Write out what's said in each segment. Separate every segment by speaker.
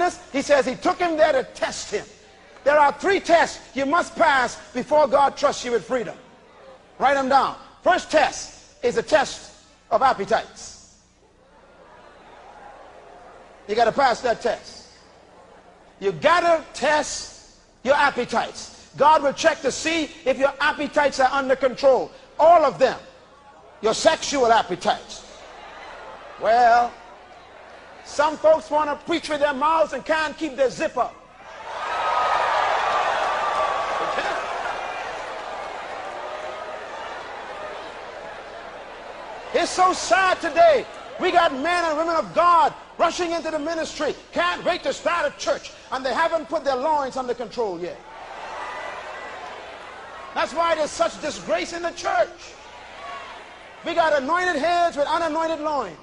Speaker 1: notice, he says he took him there to test him. There are 3 tests you must pass before God trusts you with freedom. Write them down. First test is a test of appetites. You got to pass that test. You got to test your appetites. God will check to see if your appetites are under control. All of them. Your sexual appetites. Well, some folks want to preach with their mouths and can't keep their zip up. It's so sad today. We got men and women of God rushing into the ministry, can't wait to start a church, and they haven't put their loins under control yet. That's why there's such disgrace in the church. We got anointed heads with unanointed loins.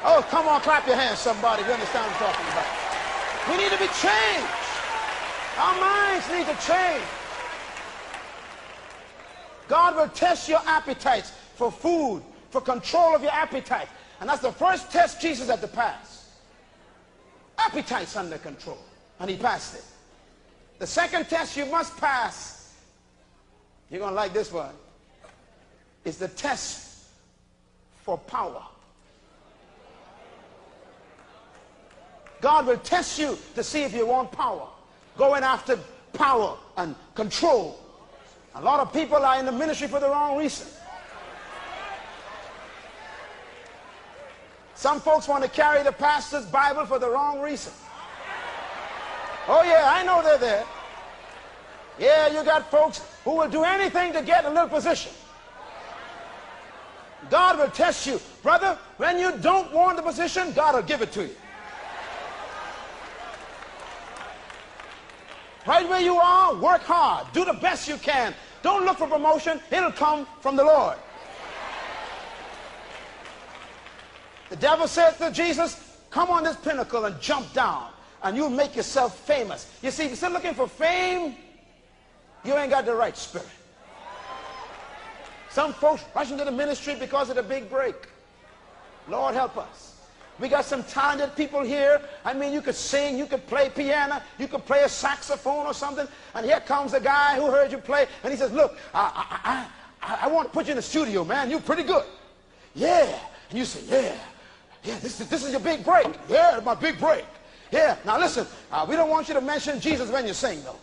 Speaker 1: Oh, come on, clap your hands, somebody. You understand what I'm talking about? We need to be changed. Our minds need to change. God will test your appetites for food, for control of your appetite. And that's the first test Jesus had to pass. Appetites under control. And he passed it. The second test you must pass, you're going to like this one, is the test for power. God will test you to see if you want power. Going after power and control. A lot of people are in the ministry for the wrong reason. Some folks want to carry the pastor's Bible for the wrong reason. Oh yeah, I know they're there. Yeah, you got folks who will do anything to get a little position. God will test you. Brother, when you don't want the position, God will give it to you. Right where you are, work hard. Do the best you can. Don't look for promotion. It'll come from the Lord. The devil said to Jesus, come on this pinnacle and jump down, and you'll make yourself famous. You see, if you're still looking for fame, you ain't got the right spirit. Some folks rush into the ministry because of the big break. Lord help us. We got some talented people here. I mean, you could sing, you could play piano, you could play a saxophone or something. And here comes a guy who heard you play, and he says, look, I want to put you in the studio, man. You're pretty good. Yeah. And you say, yeah, this is your big break. Yeah, my big break. Yeah. Now listen, we don't want you to mention Jesus when you sing, though.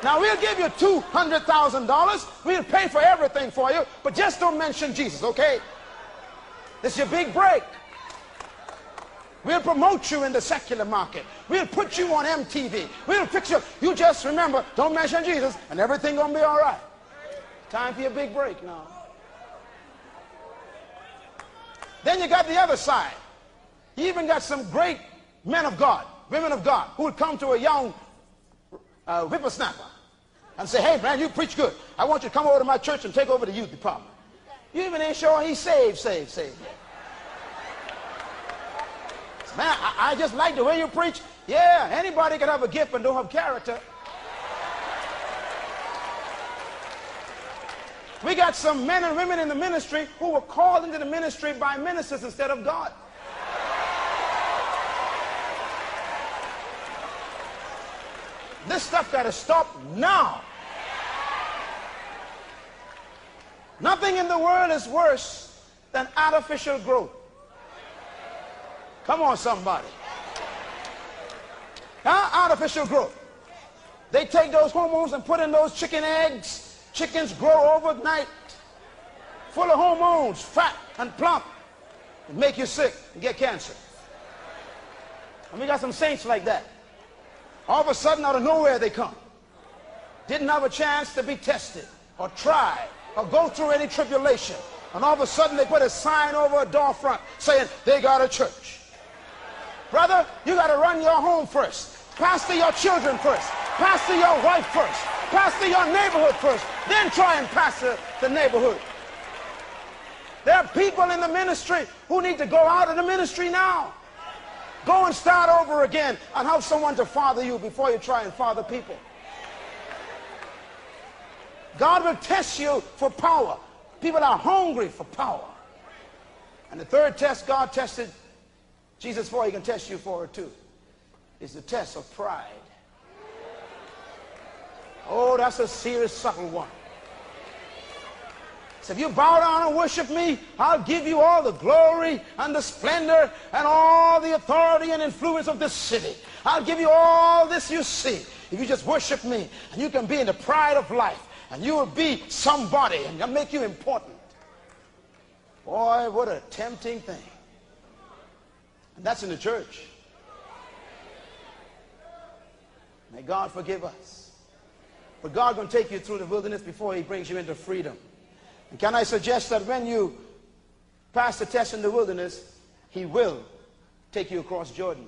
Speaker 1: Now, we'll give you $200,000. We'll pay for everything for you, but just don't mention Jesus, okay? This is your big break. We'll promote you in the secular market. We'll put you on MTV. We'll fix you. You just remember, don't mention Jesus, and everything gonna be all right. Time for your big break now. Then you got the other side. You even got some great men of God, women of God, who would come to a young whippersnapper and say, hey man, you preach good. I want you to come over to my church and take over the youth department. You even ain't sure he's saved. Man, I just like the way you preach. Yeah, anybody can have a gift and don't have character. We got some men and women in the ministry who were called into the ministry by ministers instead of God. This stuff got to stop now. Nothing in the world is worse than artificial growth. Come on, somebody. Artificial growth. They take those hormones and put in those chicken eggs. Chickens grow overnight, full of hormones, fat and plump, and make you sick and get cancer. And we got some saints like that. All of a sudden, out of nowhere, they come. Didn't have a chance to be tested or tried or go through any tribulation. And all of a sudden, they put a sign over a door front saying they got a church. Brother, you got to run your home first. Pastor your children first. Pastor your wife first. Pastor your neighborhood first. Then try and pastor the neighborhood. There are people in the ministry who need to go out of the ministry now. Go and start over again and have someone to father you before you try and father people. God will test you for power. People are hungry for power. And the third test God tested Jesus for, he can test you for it too, is the test of pride. Oh, that's a serious, subtle one. So if you bow down and worship me, I'll give you all the glory and the splendor and all the authority and influence of this city. I'll give you all this you see. If you just worship me, and you can be in the pride of life, and you will be somebody, and I'll make you important. Boy, what a tempting thing. And that's in the church. May God forgive us. But God going to take you through the wilderness before he brings you into freedom. And can I suggest that when you pass the test in the wilderness, he will take you across Jordan.